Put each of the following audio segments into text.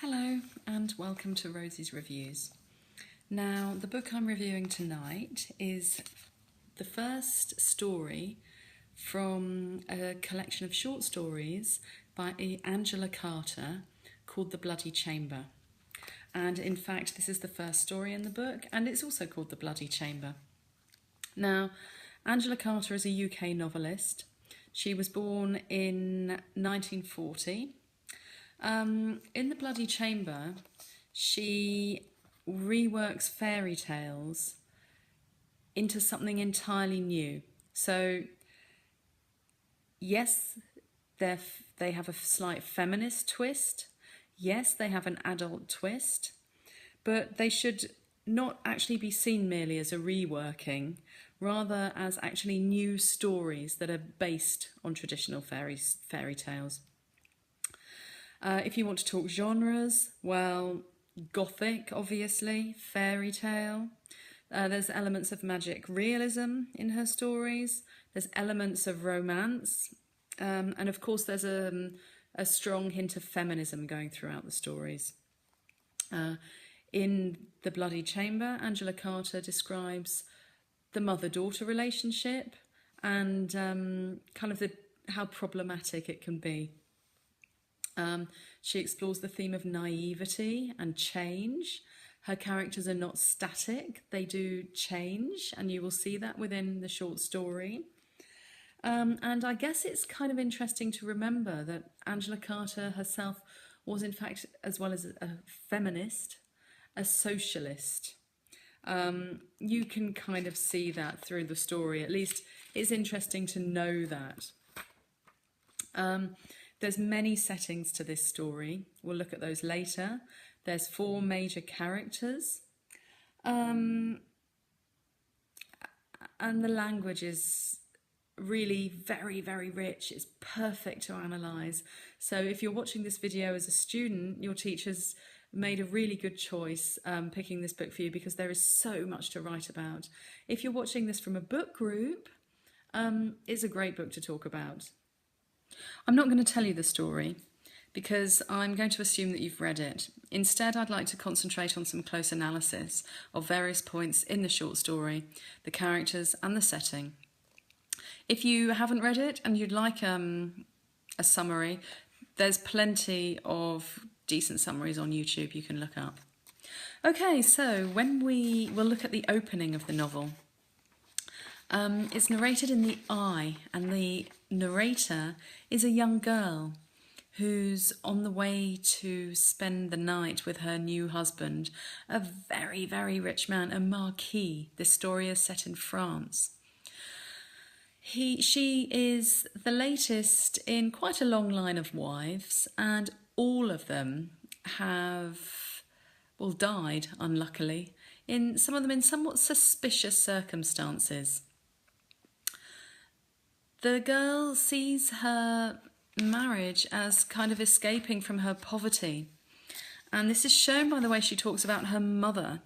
Hello and welcome to Rosie's Reviews. Now, the book I'm reviewing tonight is the first story from a collection of short stories by Angela Carter called The Bloody Chamber. And in fact, this is the first story in the book, and it's also called The Bloody Chamber. Now, Angela Carter is a UK novelist. She was born in 1940. In The Bloody Chamber, she reworks fairy tales into something entirely new. So, yes, they have a slight feminist twist. Yes, they have an adult twist. But they should not actually be seen merely as a reworking, rather as actually new stories that are based on traditional fairy tales. If you want to talk genres, well, gothic, obviously, fairy tale. There's elements of magic realism in her stories. There's elements of romance. And of course, there's a strong hint of feminism going throughout the stories. In The Bloody Chamber, Angela Carter describes the mother-daughter relationship and kind of how problematic it can be. She explores the theme of naivety and change. Her characters are not static, they do change, and you will see that within the short story. And I guess it's kind of interesting to remember that Angela Carter herself was, in fact, as well as a feminist, a socialist. You can kind of see that through the story. At least it's interesting to know that. There's many settings to this story. We'll look at those later. There's 4 major characters. And the language is really very, very rich. It's perfect to analyse. So if you're watching this video as a student, your teacher's made a really good choice picking this book for you because there is so much to write about. If you're watching this from a book group, it's a great book to talk about. I'm not going to tell you the story because I'm going to assume that you've read it. Instead, I'd like to concentrate on some close analysis of various points in the short story, the characters and the setting. If you haven't read it and you'd like a summary, there's plenty of decent summaries on YouTube you can look up. Okay, so we'll look at the opening of the novel. It's narrated in the I, and the narrator is a young girl who's on the way to spend the night with her new husband, a very, very rich man, a marquis. This story is set in France. She is the latest in quite a long line of wives, and all of them have, well, died, unluckily, some of them in somewhat suspicious circumstances. The girl sees her marriage as kind of escaping from her poverty. And this is shown by the way she talks about her mother.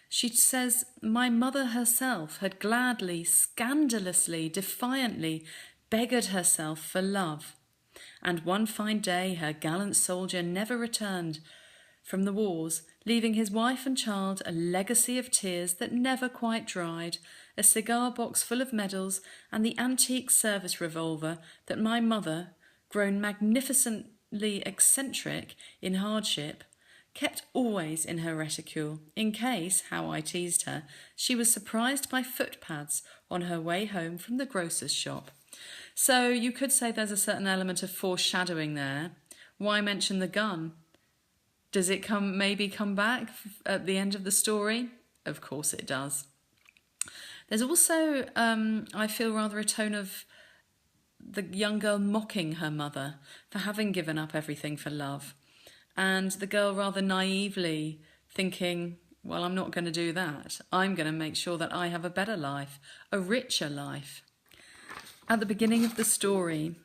She says, "My mother herself had gladly, scandalously, defiantly beggared herself for love. And one fine day her gallant soldier never returned from the wars, leaving his wife and child a legacy of tears that never quite dried, a cigar box full of medals, and the antique service revolver that my mother, grown magnificently eccentric in hardship, kept always in her reticule, in case, how I teased her, she was surprised by footpads on her way home from the grocer's shop." So you could say there's a certain element of foreshadowing there. Why mention the gun? Does it maybe come back at the end of the story? Of course it does. There's also, I feel, rather a tone of the young girl mocking her mother for having given up everything for love. And the girl rather naively thinking, well, I'm not going to do that. I'm going to make sure that I have a better life, a richer life. At the beginning of the story,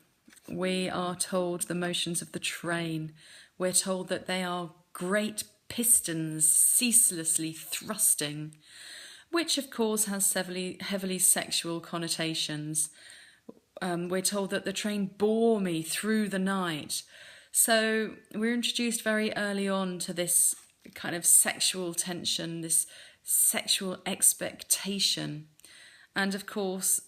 we are told the motions of the train. We're told that they are great pistons ceaselessly thrusting, which of course has heavily sexual connotations. We're told that the train bore me through the night, So we're introduced very early on to this kind of sexual tension, this sexual expectation. And of course,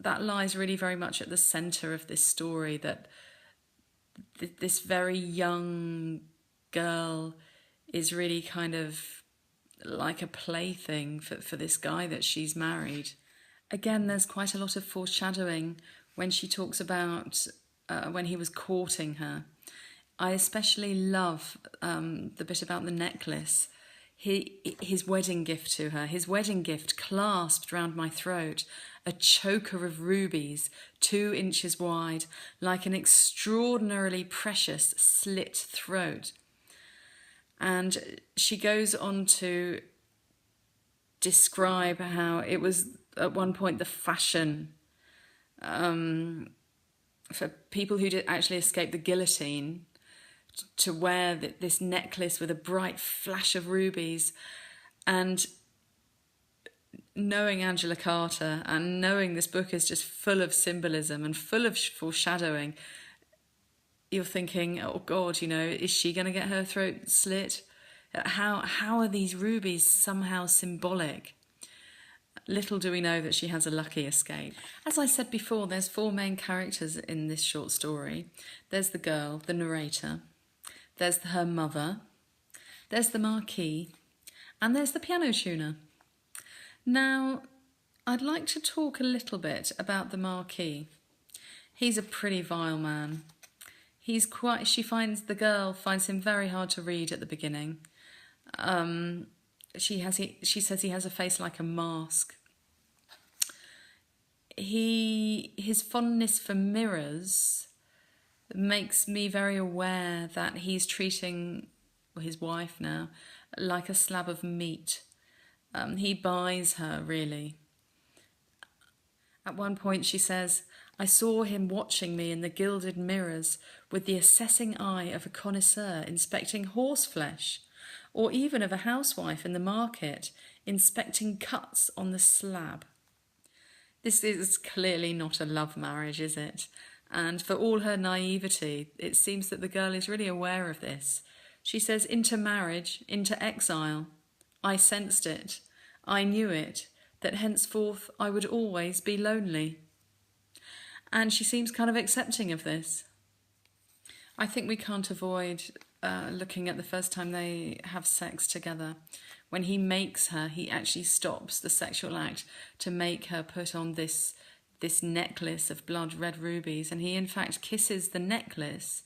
that lies really very much at the centre of this story, that this very young girl is really kind of like a plaything for this guy that she's married. Again, there's quite a lot of foreshadowing when she talks about when he was courting her. I especially love the bit about the necklace. His wedding gift to her, his wedding gift clasped round my throat, a choker of rubies 2 inches wide, like an extraordinarily precious slit throat. And she goes on to describe how it was at one point the fashion for people who did actually escape the guillotine to wear this necklace with a bright flash of rubies. And knowing Angela Carter and knowing this book is just full of symbolism and full of foreshadowing, you're thinking, oh God, is she going to get her throat slit? How are these rubies somehow symbolic? Little do we know that she has a lucky escape. As I said before, there's 4 main characters in this short story. There's the girl, the narrator. There's her mother. There's the Marquis. And there's the piano tuner. Now, I'd like to talk a little bit about the Marquis. He's a pretty vile man. The girl finds him very hard to read at the beginning. She says he has a face like a mask. His fondness for mirrors makes me very aware that he's treating his wife now like a slab of meat. He buys her, really. At one point she says, I saw him watching me in the gilded mirrors with the assessing eye of a connoisseur inspecting horseflesh, or even of a housewife in the market inspecting cuts on the slab. This is clearly not a love marriage, is it? And for all her naivety, it seems that the girl is really aware of this. She says, into marriage, into exile. I sensed it. I knew it, that henceforth I would always be lonely. And she seems kind of accepting of this. I think we can't avoid looking at the first time they have sex together. When he makes her, he actually stops the sexual act to make her put on this necklace of blood red rubies, and he in fact kisses the necklace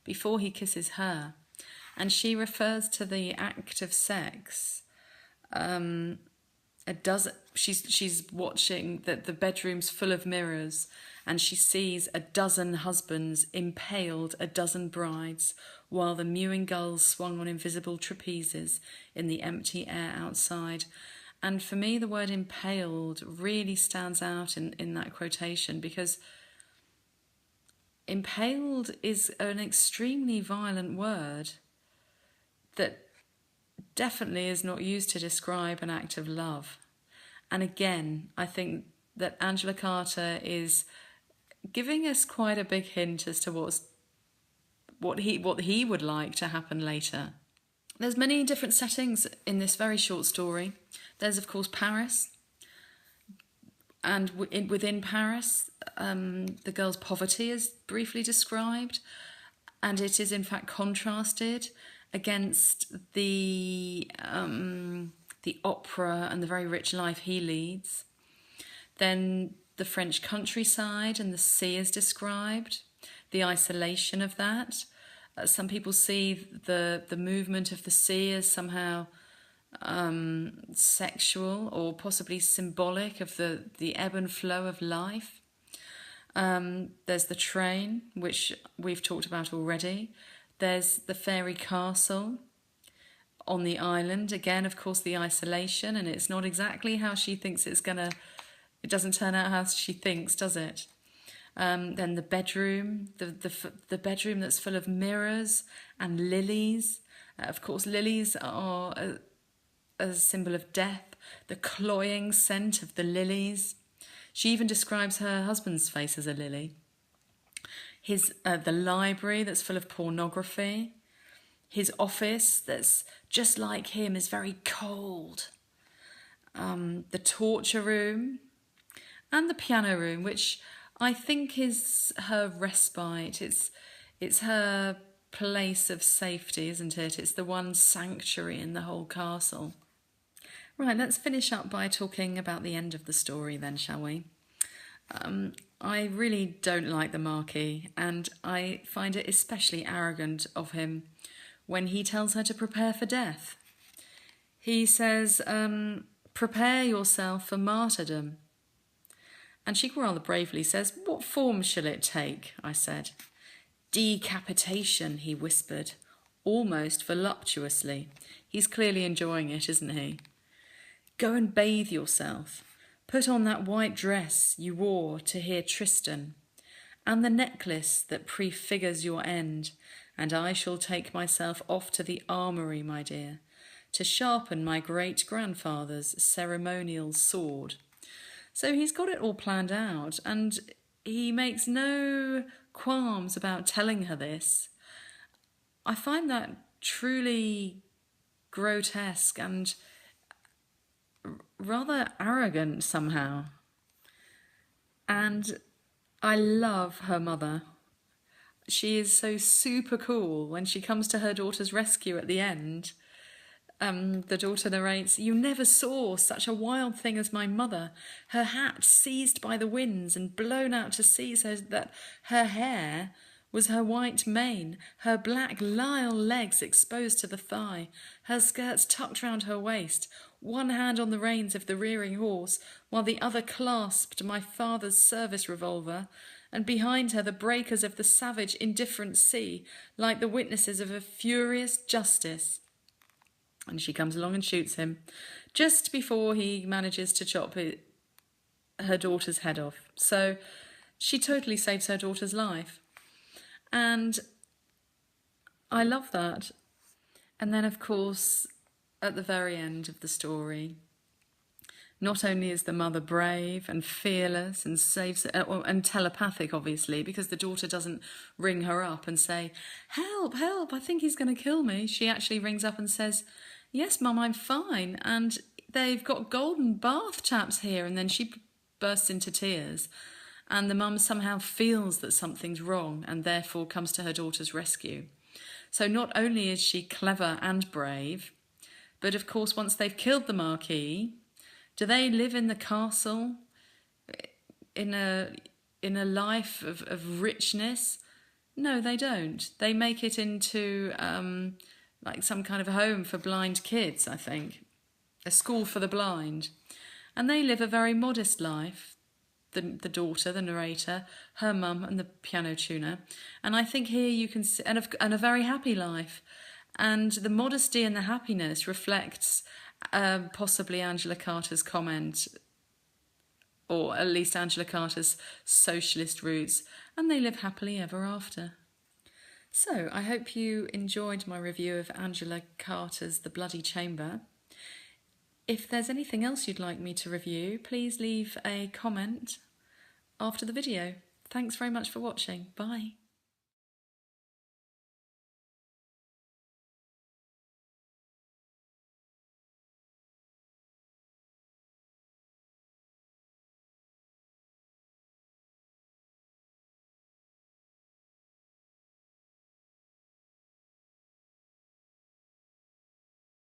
before he kisses her. And she refers to the act of sex. She's watching the bedroom's full of mirrors, and she sees a dozen husbands impaled a dozen brides, while the mewing gulls swung on invisible trapezes in the empty air outside. And for me, the word impaled really stands out in that quotation, because impaled is an extremely violent word that definitely is not used to describe an act of love. And again, I think that Angela Carter is giving us quite a big hint as to what he would like to happen later. There's many different settings in this very short story. There's, of course, Paris. And within Paris, the girl's poverty is briefly described. And it is, in fact, contrasted against the opera and the very rich life he leads. Then the French countryside and the sea is described, the isolation of that. Some people see the movement of the sea as somehow sexual or possibly symbolic of the ebb and flow of life. There's the train, which we've talked about already. There's the fairy castle on the island. Again, of course, the isolation, and it's not exactly how she thinks it doesn't turn out how she thinks, does it? Then the bedroom, the bedroom that's full of mirrors and lilies. Of course, lilies are a symbol of death, the cloying scent of the lilies. She even describes her husband's face as a lily. the library that's full of pornography, his office that's just like him is very cold, the torture room, and the piano room, which I think is her respite. It's her place of safety, isn't it? It's the one sanctuary in the whole castle. Right, let's finish up by talking about the end of the story then, shall we? I really don't like the Marquis, and I find it especially arrogant of him when he tells her to prepare for death. He says, prepare yourself for martyrdom. And she rather bravely says, what form shall it take? I said. Decapitation, he whispered, almost voluptuously. He's clearly enjoying it, isn't he? Go and bathe yourself. Put on that white dress you wore to hear Tristan, and the necklace that prefigures your end, and I shall take myself off to the armoury, my dear, to sharpen my great-grandfather's ceremonial sword. So he's got it all planned out, and he makes no qualms about telling her this. I find that truly grotesque and rather arrogant somehow. And I love her mother. She is so super cool when she comes to her daughter's rescue at the end. The daughter narrates, you never saw such a wild thing as my mother, her hat seized by the winds and blown out to sea so that her hair was her white mane, her black lisle legs exposed to the thigh, her skirts tucked round her waist, one hand on the reins of the rearing horse, while the other clasped my father's service revolver, and behind her the breakers of the savage, indifferent sea, like the witnesses of a furious justice. And she comes along and shoots him, just before he manages to chop her daughter's head off. So she totally saves her daughter's life. And I love that. And then, of course, at the very end of the story, not only is the mother brave and fearless and saves and telepathic, obviously, because the daughter doesn't ring her up and say, help, help, I think he's going to kill me. She actually rings up and says, yes, Mum, I'm fine. And they've got golden bath taps here. And then she bursts into tears. And the mum somehow feels that something's wrong and therefore comes to her daughter's rescue. So not only is she clever and brave, but of course once they've killed the Marquis, do they live in the castle in a life of richness? No, they don't. They make it into like some kind of home for blind kids, I think. A school for the blind. And they live a very modest life. The daughter, the narrator, her mum and the piano tuner. And I think here you can see, and a very happy life. And the modesty and the happiness reflects possibly Angela Carter's comment, or at least Angela Carter's socialist roots, and they live happily ever after. So I hope you enjoyed my review of Angela Carter's The Bloody Chamber. If there's anything else you'd like me to review, please leave a comment after the video. Thanks very much for watching. Bye.